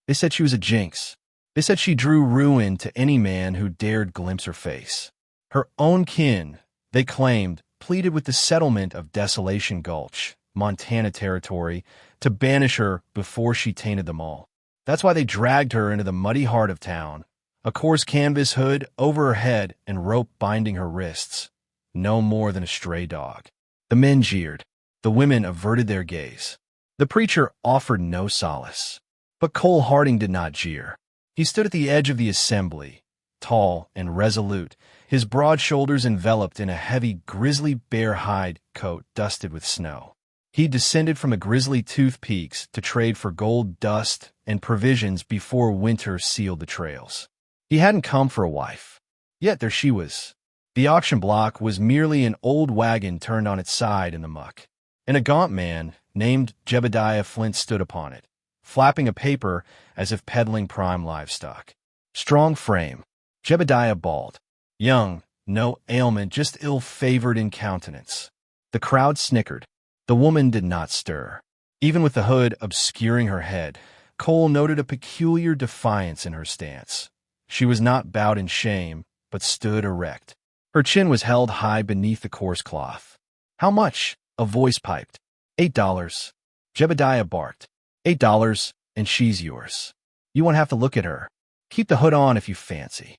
They said she was a jinx. They said she drew ruin to any man who dared glimpse her face. Her own kin, they claimed, pleaded with the settlement of Desolation Gulch, Montana Territory, to banish her before she tainted them all. That's why they dragged her into the muddy heart of town, a coarse canvas hood over her head and rope binding her wrists. No more than a stray dog. The men jeered. The women averted their gaze. The preacher offered no solace. But Cole Harding did not jeer. He stood at the edge of the assembly, tall and resolute, his broad shoulders enveloped in a heavy grizzly bear hide coat dusted with snow. He descended from the Grizzly Tooth Peaks to trade for gold dust and provisions before winter sealed the trails. He hadn't come for a wife. Yet there she was. The auction block was merely an old wagon turned on its side in the muck, and a gaunt man named Jebediah Flint stood upon it, flapping a paper as if peddling prime livestock. Strong frame. Jebediah bald. Young, no ailment, just ill-favored in countenance. The crowd snickered. The woman did not stir. Even with the hood obscuring her head, Cole noted a peculiar defiance in her stance. She was not bowed in shame, but stood erect. Her chin was held high beneath the coarse cloth. "How much?" a voice piped. $8. Jebediah barked. $8, and she's yours. You won't have to look at her. Keep the hood on if you fancy.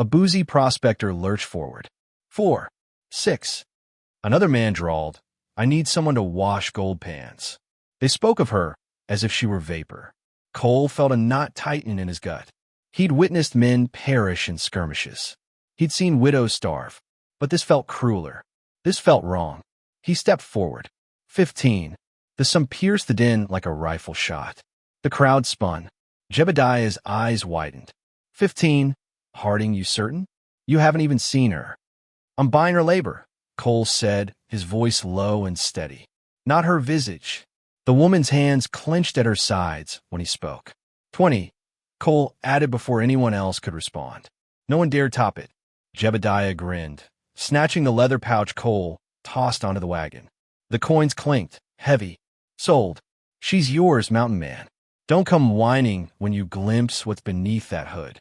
A boozy prospector lurched forward. 4. 6. Another man drawled, "I need someone to wash gold pans." They spoke of her as if she were vapor. Cole felt a knot tighten in his gut. He'd witnessed men perish in skirmishes. He'd seen widows starve. But this felt crueler. This felt wrong. He stepped forward. 15. The sum pierced the din like a rifle shot. The crowd spun. Jebediah's eyes widened. 15. Harding, you certain? You haven't even seen her. I'm buying her labor, Cole said, his voice low and steady. Not her visage. The woman's hands clenched at her sides when he spoke. 20. Cole added before anyone else could respond. No one dared top it. Jebediah grinned. Snatching the leather pouch Cole tossed onto the wagon. The coins clinked, heavy. Sold. She's yours, mountain man. Don't come whining when you glimpse what's beneath that hood.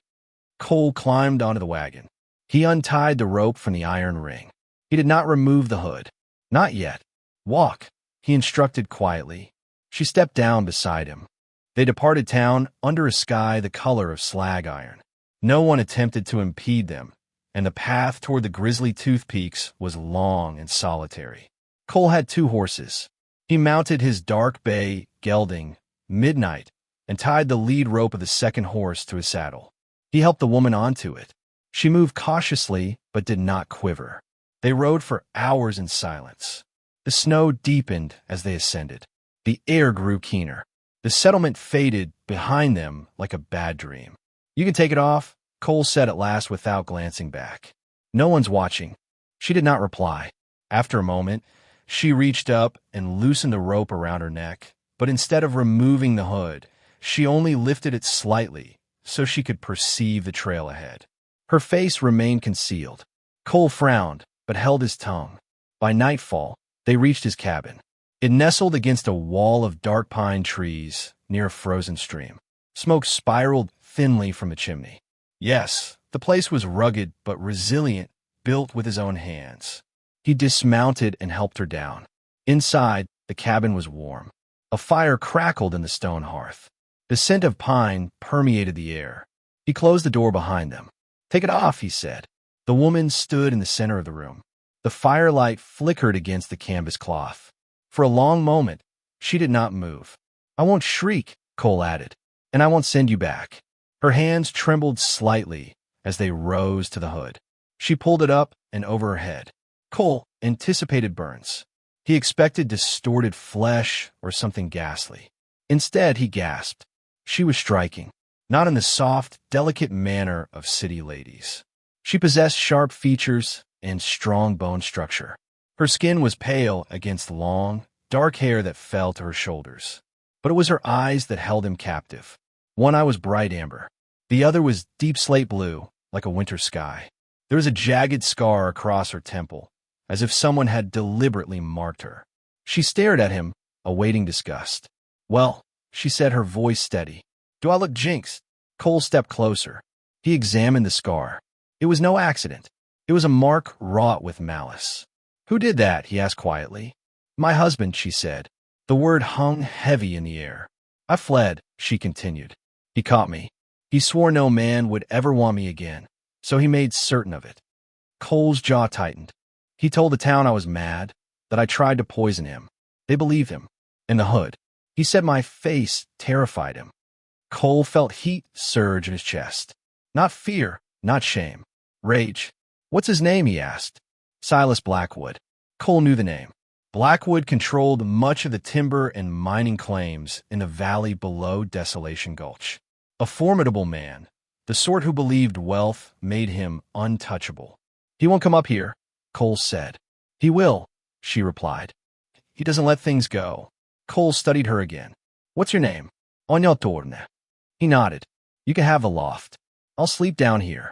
Cole climbed onto the wagon. He untied the rope from the iron ring. He did not remove the hood. Not yet. Walk, he instructed quietly. She stepped down beside him. They departed town under a sky the color of slag iron. No one attempted to impede them, and the path toward the Grizzly Tooth Peaks was long and solitary. Cole had 2 horses. He mounted his dark bay gelding, Midnight, and tied the lead rope of the second horse to his saddle. He helped the woman onto it. She moved cautiously, but did not quiver. They rode for hours in silence. The snow deepened as they ascended. The air grew keener. The settlement faded behind them like a bad dream. You can take it off, Cole said at last without glancing back. No one's watching. She did not reply. After a moment, she reached up and loosened the rope around her neck, but instead of removing the hood, she only lifted it slightly so she could perceive the trail ahead. Her face remained concealed. Cole frowned, but held his tongue. By nightfall, they reached his cabin. It nestled against a wall of dark pine trees near a frozen stream. Smoke spiraled thinly from the chimney. Yes, the place was rugged but resilient, built with his own hands. He dismounted and helped her down. Inside, the cabin was warm. A fire crackled in the stone hearth. The scent of pine permeated the air. He closed the door behind them. Take it off, he said. The woman stood in the center of the room. The firelight flickered against the canvas cloth. For a long moment, she did not move. I won't shriek, Cole added, and I won't send you back. Her hands trembled slightly as they rose to the hood. She pulled it up and over her head. Cole anticipated burns. He expected distorted flesh or something ghastly. Instead, he gasped. She was striking, not in the soft, delicate manner of city ladies. She possessed sharp features and strong bone structure. Her skin was pale against long, dark hair that fell to her shoulders. But it was her eyes that held him captive. One eye was bright amber. The other was deep slate blue, like a winter sky. There was a jagged scar across her temple, as if someone had deliberately marked her. She stared at him, awaiting disgust. Well, she said, her voice steady. Do I look jinxed? Cole stepped closer. He examined the scar. It was no accident. It was a mark wrought with malice. Who did that? He asked quietly. My husband, she said. The word hung heavy in the air. I fled, she continued. He caught me. He swore no man would ever want me again, so he made certain of it. Cole's jaw tightened. He told the town I was mad, that I tried to poison him. They believed him. In the hood, he said my face terrified him. Cole felt heat surge in his chest. Not fear, not shame. Rage. What's his name? He asked. Silas Blackwood. Cole knew the name. Blackwood controlled much of the timber and mining claims in the valley below Desolation Gulch. A formidable man, the sort who believed wealth made him untouchable. He won't come up here, Cole said. He will, she replied. He doesn't let things go. Cole studied her again. What's your name? Ogni torna. He nodded. You can have the loft. I'll sleep down here.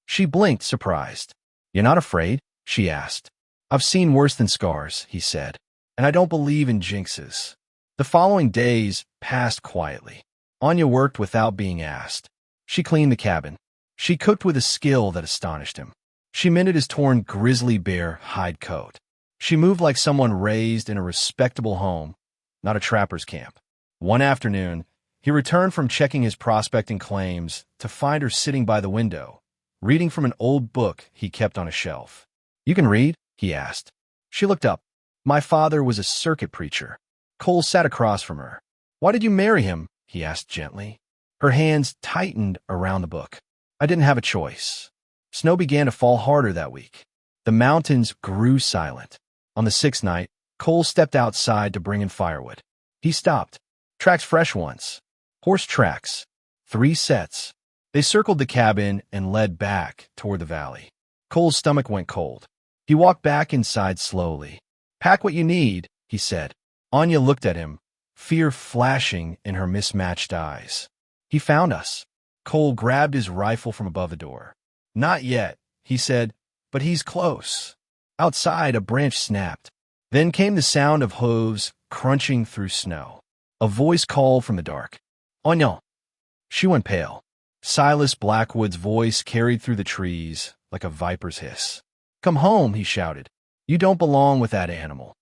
She blinked, surprised. You're not afraid? She asked. I've seen worse than scars, he said, and I don't believe in jinxes. The following days passed quietly. Anya worked without being asked. She cleaned the cabin. She cooked with a skill that astonished him. She mended his torn grizzly bear hide coat. She moved like someone raised in a respectable home, not a trapper's camp. One afternoon, he returned from checking his prospecting claims to find her sitting by the window, reading from an old book he kept on a shelf. You can read? He asked. She looked up. My father was a circuit preacher. Cole sat across from her. Why did you marry him? He asked gently. Her hands tightened around the book. I didn't have a choice. Snow began to fall harder that week. The mountains grew silent. On the sixth night, Cole stepped outside to bring in firewood. He stopped. Tracks fresh ones. Horse tracks. 3 sets. They circled the cabin and led back toward the valley. Cole's stomach went cold. He walked back inside slowly. Pack what you need, he said. Anya looked at him, fear flashing in her mismatched eyes. He found us. Cole grabbed his rifle from above the door. Not yet, he said, but he's close. Outside, a branch snapped. Then came the sound of hooves crunching through snow. A voice called from the dark. Anya. She went pale. Silas Blackwood's voice carried through the trees like a viper's hiss. Come home, he shouted. You don't belong with that animal.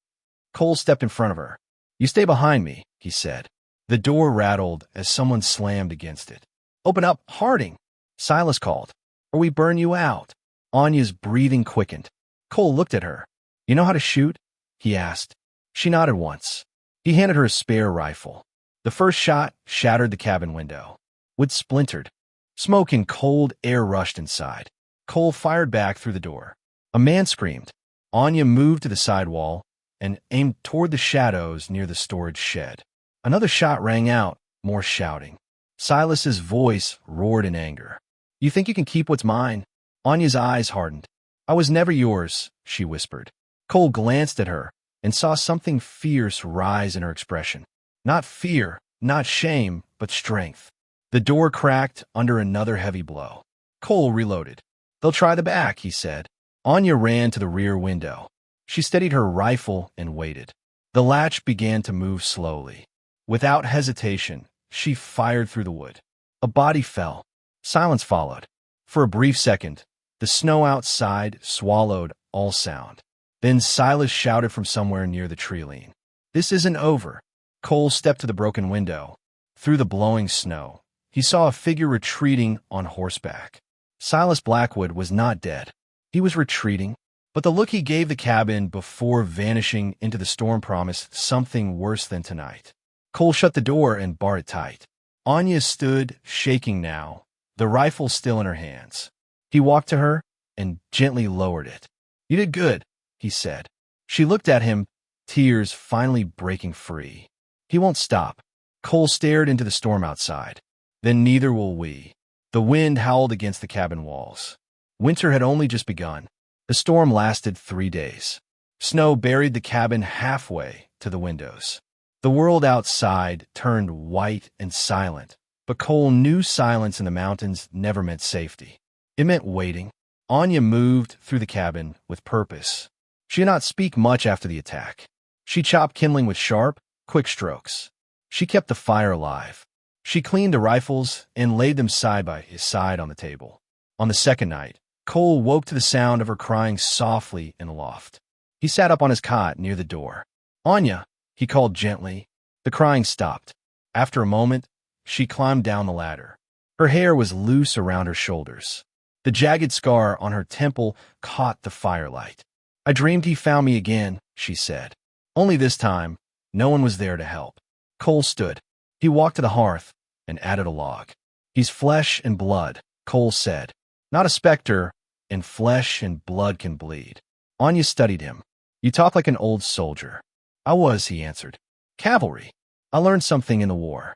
Cole stepped in front of her. You stay behind me, he said. The door rattled as someone slammed against it. Open up, Harding, Silas called, or we burn you out. Anya's breathing quickened. Cole looked at her. You know how to shoot? He asked. She nodded once. He handed her a spare rifle. The first shot shattered the cabin window. Wood splintered. Smoke and cold air rushed inside. Cole fired back through the door. A man screamed. Anya moved to the sidewall and aimed toward the shadows near the storage shed. Another shot rang out, more shouting. Silas's voice roared in anger. You think you can keep what's mine? Anya's eyes hardened. I was never yours, she whispered. Cole glanced at her and saw something fierce rise in her expression. Not fear, not shame, but strength. The door cracked under another heavy blow. Cole reloaded. They'll try the back, he said. Anya ran to the rear window. She steadied her rifle and waited. The latch began to move slowly. Without hesitation, she fired through the wood. A body fell. Silence followed. For a brief second, the snow outside swallowed all sound. Then Silas shouted from somewhere near the tree line. This isn't over. Cole stepped to the broken window. Through the blowing snow, he saw a figure retreating on horseback. Silas Blackwood was not dead. He was retreating, but the look he gave the cabin before vanishing into the storm promised something worse than tonight. Cole shut the door and barred it tight. Anya stood, shaking now, the rifle still in her hands. He walked to her and gently lowered it. You did good, he said. She looked at him, tears finally breaking free. He won't stop. Cole stared into the storm outside. Then neither will we. The wind howled against the cabin walls. Winter had only just begun. The storm lasted 3 days. Snow buried the cabin halfway to the windows. The world outside turned white and silent, but Cole knew silence in the mountains never meant safety. It meant waiting. Anya moved through the cabin with purpose. She did not speak much after the attack. She chopped kindling with sharp, quick strokes. She kept the fire alive. She cleaned the rifles and laid them side by side on the table. On the second night, Cole woke to the sound of her crying softly in the loft. He sat up on his cot near the door. "Anya," he called gently. The crying stopped. After a moment, she climbed down the ladder. Her hair was loose around her shoulders. The jagged scar on her temple caught the firelight. "I dreamed he found me again," she said. Only this time, no one was there to help. Cole stood. He walked to the hearth and added a log. "He's flesh and blood," Cole said. "Not a specter, and flesh and blood can bleed." Anya studied him. "You talk like an old soldier." "I was," he answered. "Cavalry. I learned something in the war."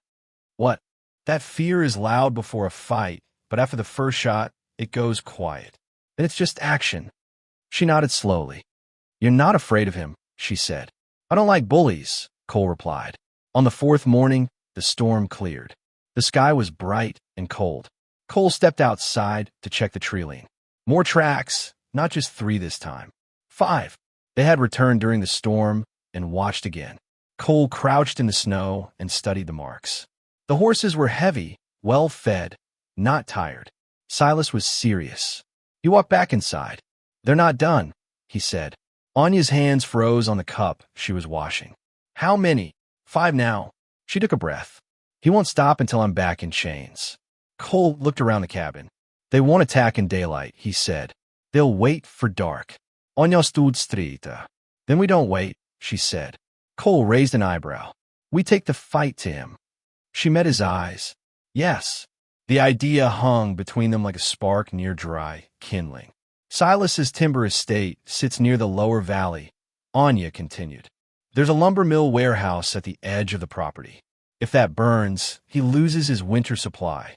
"What?" "That fear is loud before a fight, but after the first shot, it goes quiet. Then it's just action." She nodded slowly. "You're not afraid of him," she said. "I don't like bullies," Cole replied. On the fourth morning, the storm cleared. The sky was bright and cold. Cole stepped outside to check the tree line. More tracks, not just 3 this time. 5. They had returned during the storm and watched again. Cole crouched in the snow and studied the marks. The horses were heavy, well-fed, not tired. Silas was serious. He walked back inside. "They're not done," he said. Anya's hands froze on the cup she was washing. "How many?" "5 now." She took a breath. "He won't stop until I'm back in chains." Cole looked around the cabin. "They won't attack in daylight," he said. "They'll wait for dark." "Anya stod strita." "Then we don't wait," she said. Cole raised an eyebrow. "We take the fight to him." She met his eyes. "Yes." The idea hung between them like a spark near dry kindling. "Silas's timber estate sits near the lower valley," Anya continued. "There's a lumber mill warehouse at the edge of the property. If that burns, he loses his winter supply."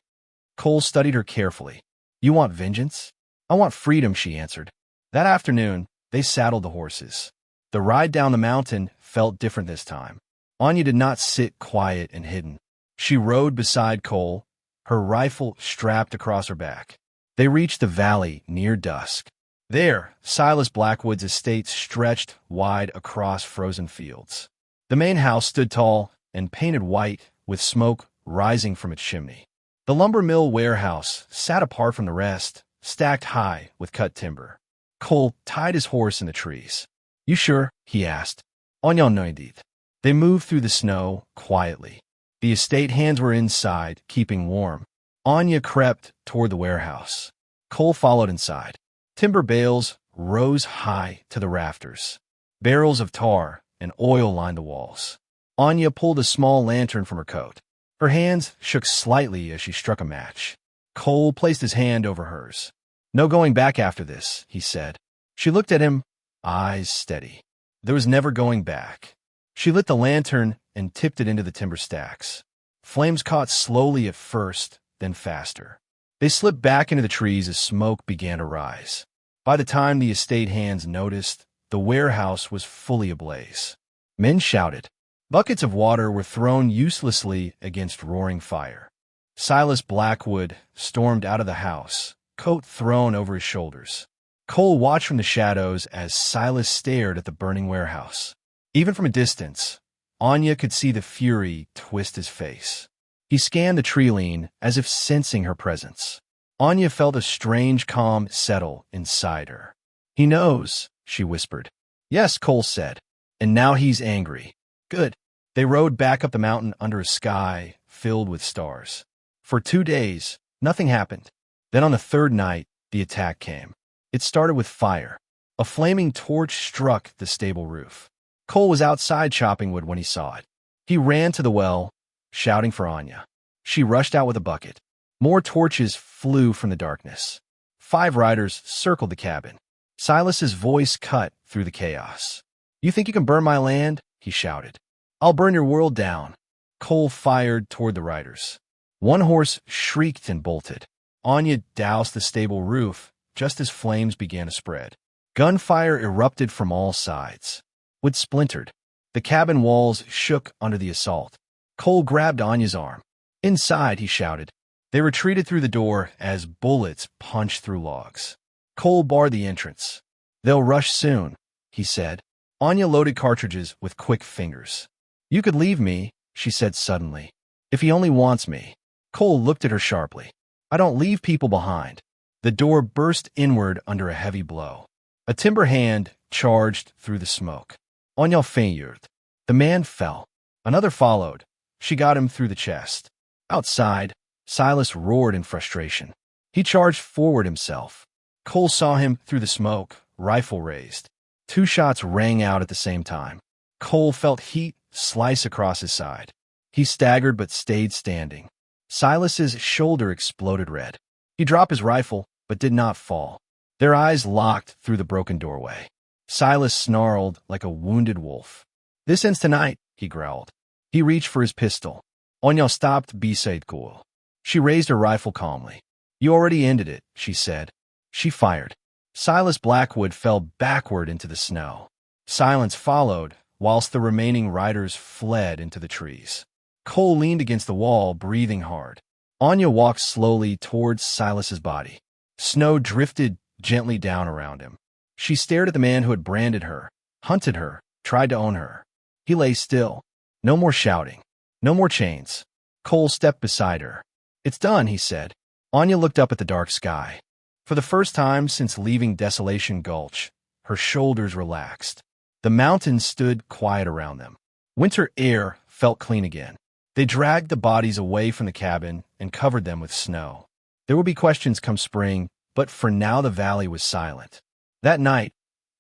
Cole studied her carefully. "You want vengeance?" "I want freedom," she answered. That afternoon, they saddled the horses. The ride down the mountain felt different this time. Anya did not sit quiet and hidden. She rode beside Cole, her rifle strapped across her back. They reached the valley near dusk. There, Silas Blackwood's estate stretched wide across frozen fields. The main house stood tall and painted white with smoke rising from its chimney. The lumber mill warehouse sat apart from the rest, stacked high with cut timber. Cole tied his horse in the trees. "You sure?" he asked. "Anya noidit." They moved through the snow quietly. The estate hands were inside, keeping warm. Anya crept toward the warehouse. Cole followed inside. Timber bales rose high to the rafters. Barrels of tar and oil lined the walls. Anya pulled a small lantern from her coat. Her hands shook slightly as she struck a match. Cole placed his hand over hers. "No going back after this," he said. She looked at him, eyes steady. There was never going back. She lit the lantern and tipped it into the timber stacks. Flames caught slowly at first, then faster. They slipped back into the trees as smoke began to rise. By the time the estate hands noticed, the warehouse was fully ablaze. Men shouted. Buckets of water were thrown uselessly against roaring fire. Silas Blackwood stormed out of the house, coat thrown over his shoulders. Cole watched from the shadows as Silas stared at the burning warehouse. Even from a distance, Anya could see the fury twist his face. He scanned the tree line as if sensing her presence. Anya felt a strange calm settle inside her. "He knows," she whispered. "Yes," Cole said. "And now he's angry." "Good." They rode back up the mountain under a sky filled with stars. For 2 days, nothing happened. Then on the third night, the attack came. It started with fire. A flaming torch struck the stable roof. Cole was outside chopping wood when he saw it. He ran to the well, shouting for Anya. She rushed out with a bucket. More torches flew from the darkness. 5 riders circled the cabin. Silas's voice cut through the chaos. "You think you can burn my land?" he shouted. "I'll burn your world down." Cole fired toward the riders. One horse shrieked and bolted. Anya doused the stable roof just as flames began to spread. Gunfire erupted from all sides. Wood splintered. The cabin walls shook under the assault. Cole grabbed Anya's arm. "Inside," he shouted. They retreated through the door as bullets punched through logs. Cole barred the entrance. "They'll rush soon," he said. Anya loaded cartridges with quick fingers. "You could leave me," she said suddenly. If he only wants me. Cole looked at her sharply. I don't leave people behind. The door burst inward under a heavy blow. A timber hand charged through the smoke. Anya feigned. The man fell. Another followed. She got him through the chest. Outside, Silas roared in frustration. He charged forward himself. Cole saw him through the smoke, rifle raised. 2 shots rang out at the same time. Cole felt heat slice across his side. He staggered but stayed standing. Silas's shoulder exploded red. He dropped his rifle, but did not fall. Their eyes locked through the broken doorway. Silas snarled like a wounded wolf. This ends tonight, he growled. He reached for his pistol. Anya stopped beside Cole. She raised her rifle calmly. You already ended it, she said. She fired. Silas Blackwood fell backward into the snow. Silence followed, whilst the remaining riders fled into the trees. Cole leaned against the wall, breathing hard. Anya walked slowly towards Silas's body. Snow drifted gently down around him. She stared at the man who had branded her, hunted her, tried to own her. He lay still. No more shouting. No more chains. Cole stepped beside her. It's done, he said. Anya looked up at the dark sky. For the first time since leaving Desolation Gulch, her shoulders relaxed. The mountains stood quiet around them. Winter air felt clean again. They dragged the bodies away from the cabin and covered them with snow. There would be questions come spring, but for now the valley was silent. That night,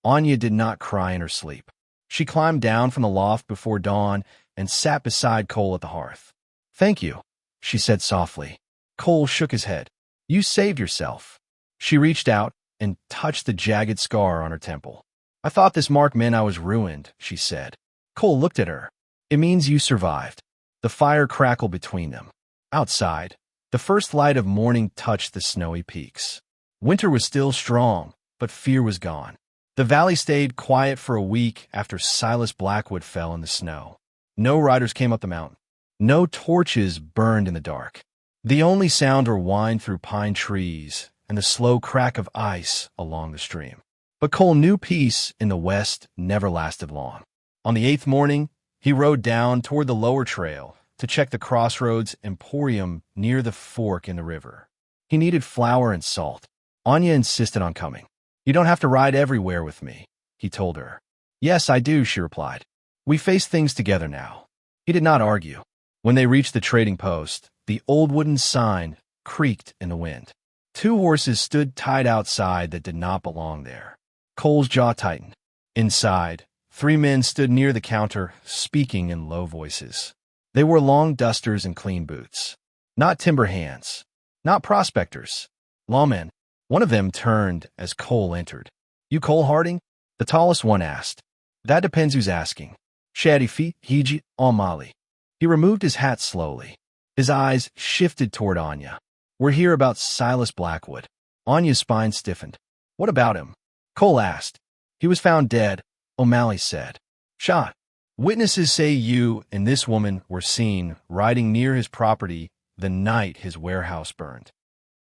Anya did not cry in her sleep. She climbed down from the loft before dawn and sat beside Cole at the hearth. Thank you, she said softly. Cole shook his head. You saved yourself. She reached out and touched the jagged scar on her temple. I thought this mark meant I was ruined, she said. Cole looked at her. It means you survived. The fire crackled between them. Outside, the first light of morning touched the snowy peaks. Winter was still strong, but fear was gone. The valley stayed quiet for a week after Silas Blackwood fell in the snow. No riders came up the mountain. No torches burned in the dark. The only sound were whined through pine trees and the slow crack of ice along the stream. But Cole knew peace in the west never lasted long. On the 8th morning, he rode down toward the lower trail to check the crossroads emporium near the fork in the river. He needed flour and salt. Anya insisted on coming. You don't have to ride everywhere with me, he told her. Yes, I do, she replied. We face things together now. He did not argue. When they reached the trading post, the old wooden sign creaked in the wind. 2 horses stood tied outside that did not belong there. Cole's jaw tightened. Inside, 3 men stood near the counter, speaking in low voices. They wore long dusters and clean boots. Not timber hands. Not prospectors. Lawmen. One of them turned as Cole entered. You Cole Harding? The tallest one asked. That depends who's asking. Shady feet, Hiji, Mali. He removed his hat slowly. His eyes shifted toward Anya. We're here about Silas Blackwood. Anya's spine stiffened. What about him? Cole asked. He was found dead, O'Malley said. Shot. Witnesses say you and this woman were seen riding near his property the night his warehouse burned.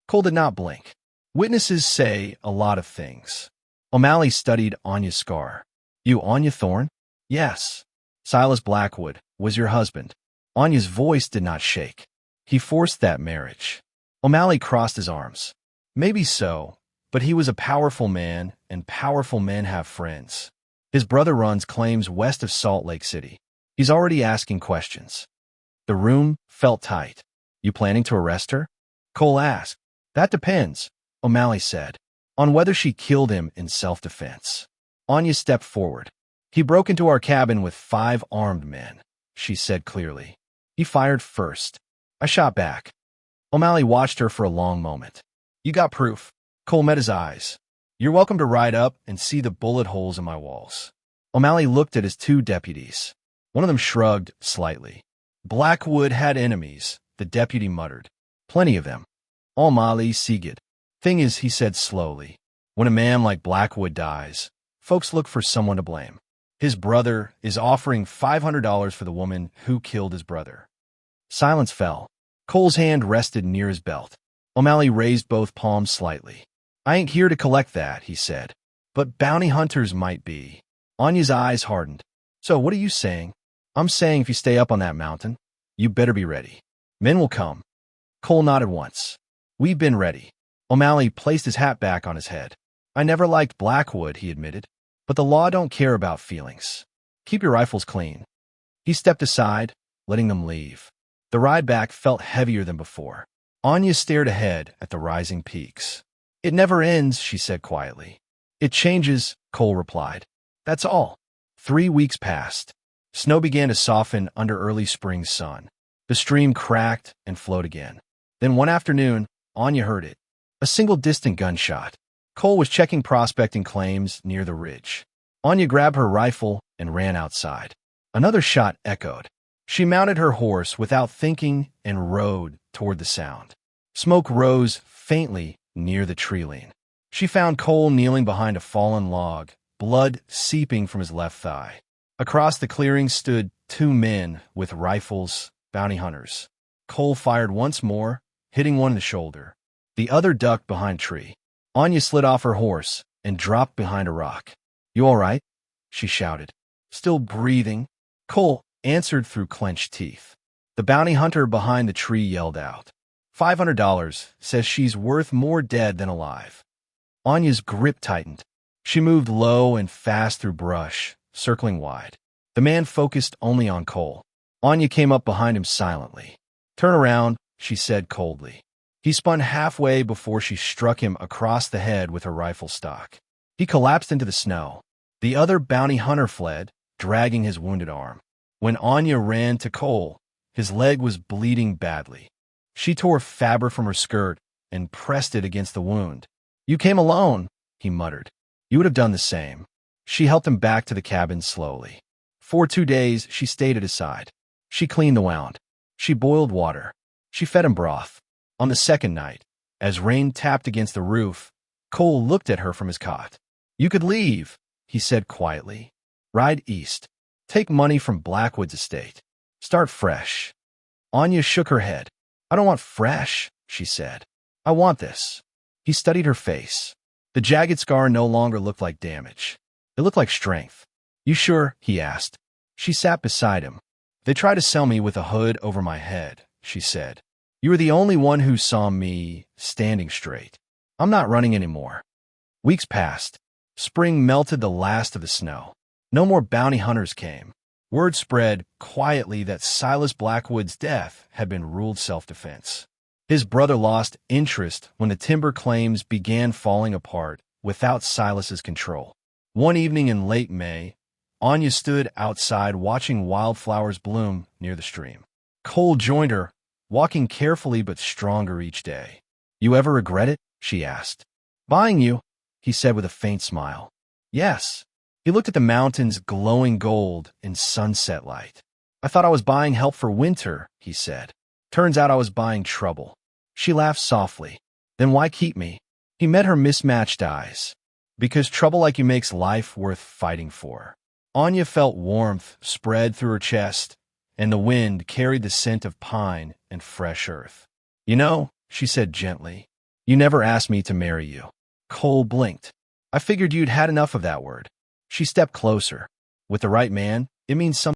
Cole did not blink. Witnesses say a lot of things. O'Malley studied Anya's scar. You Anya Thorne? Yes. Silas Blackwood was your husband. Anya's voice did not shake. He forced that marriage. O'Malley crossed his arms. Maybe so, but he was a powerful man, and powerful men have friends. His brother runs claims west of Salt Lake City. He's already asking questions. The room felt tight. You planning to arrest her? Cole asked. That depends, O'Malley said, on whether she killed him in self-defense. Anya stepped forward. He broke into our cabin with 5 armed men, she said clearly. He fired first. I shot back. O'Malley watched her for a long moment. You got proof. Cole met his eyes. You're welcome to ride up and see the bullet holes in my walls. O'Malley looked at his 2 deputies. One of them shrugged slightly. Blackwood had enemies, the deputy muttered. Plenty of them. O'Malley Sigid. Thing is, he said slowly, when a man like Blackwood dies, folks look for someone to blame. His brother is offering $500 for the woman who killed his brother. Silence fell. Cole's hand rested near his belt. O'Malley raised both palms slightly. I ain't here to collect that, he said. But bounty hunters might be. Anya's eyes hardened. So what are you saying? I'm saying if you stay up on that mountain, you better be ready. Men will come. Cole nodded once. We've been ready. O'Malley placed his hat back on his head. I never liked Blackwood, he admitted. But the law don't care about feelings. Keep your rifles clean. He stepped aside, letting them leave. The ride back felt heavier than before. Anya stared ahead at the rising peaks. It never ends, she said quietly. It changes, Cole replied. That's all. 3 weeks passed. Snow began to soften under early spring sun. The stream cracked and flowed again. Then one afternoon, Anya heard it. A single distant gunshot. Cole was checking prospecting claims near the ridge. Anya grabbed her rifle and ran outside. Another shot echoed. She mounted her horse without thinking and rode toward the sound. Smoke rose faintly near the tree line. She found Cole kneeling behind a fallen log, blood seeping from his left thigh. Across the clearing stood 2 men with rifles, bounty hunters. Cole fired once more, hitting one in the shoulder. The other ducked behind a tree. Anya slid off her horse and dropped behind a rock. You all right? She shouted. Still breathing? Cole answered through clenched teeth. The bounty hunter behind the tree yelled out. $500, says she's worth more dead than alive. Anya's grip tightened. She moved low and fast through brush, circling wide. The man focused only on Cole. Anya came up behind him silently. Turn around, she said coldly. He spun halfway before she struck him across the head with her rifle stock. He collapsed into the snow. The other bounty hunter fled, dragging his wounded arm. When Anya ran to Cole, his leg was bleeding badly. She tore fabric from her skirt and pressed it against the wound. You came alone, he muttered. You would have done the same. She helped him back to the cabin slowly. For 2 days, she stayed at his side. She cleaned the wound. She boiled water. She fed him broth. On the second night, as rain tapped against the roof, Cole looked at her from his cot. You could leave, he said quietly. Ride east. Take money from Blackwood's estate. Start fresh. Anya shook her head. I don't want fresh, she said. I want this. He studied her face. The jagged scar no longer looked like damage. It looked like strength. You sure? He asked. She sat beside him. They tried to sell me with a hood over my head, she said. You were the only one who saw me standing straight. I'm not running anymore. Weeks passed. Spring melted the last of the snow. No more bounty hunters came. Word spread quietly that Silas Blackwood's death had been ruled self-defense. His brother lost interest when the timber claims began falling apart without Silas's control. One evening in late May, Anya stood outside watching wildflowers bloom near the stream. Cole joined her, walking carefully but stronger each day. You ever regret it? She asked. Buying you, he said with a faint smile. Yes. He looked at the mountains glowing gold in sunset light. I thought I was buying help for winter, he said. Turns out I was buying trouble. She laughed softly. Then why keep me? He met her mismatched eyes. Because trouble like you makes life worth fighting for. Anya felt warmth spread through her chest, and the wind carried the scent of pine and fresh earth. You know, she said gently, you never asked me to marry you. Cole blinked. I figured you'd had enough of that word. She stepped closer. With the right man, it means something.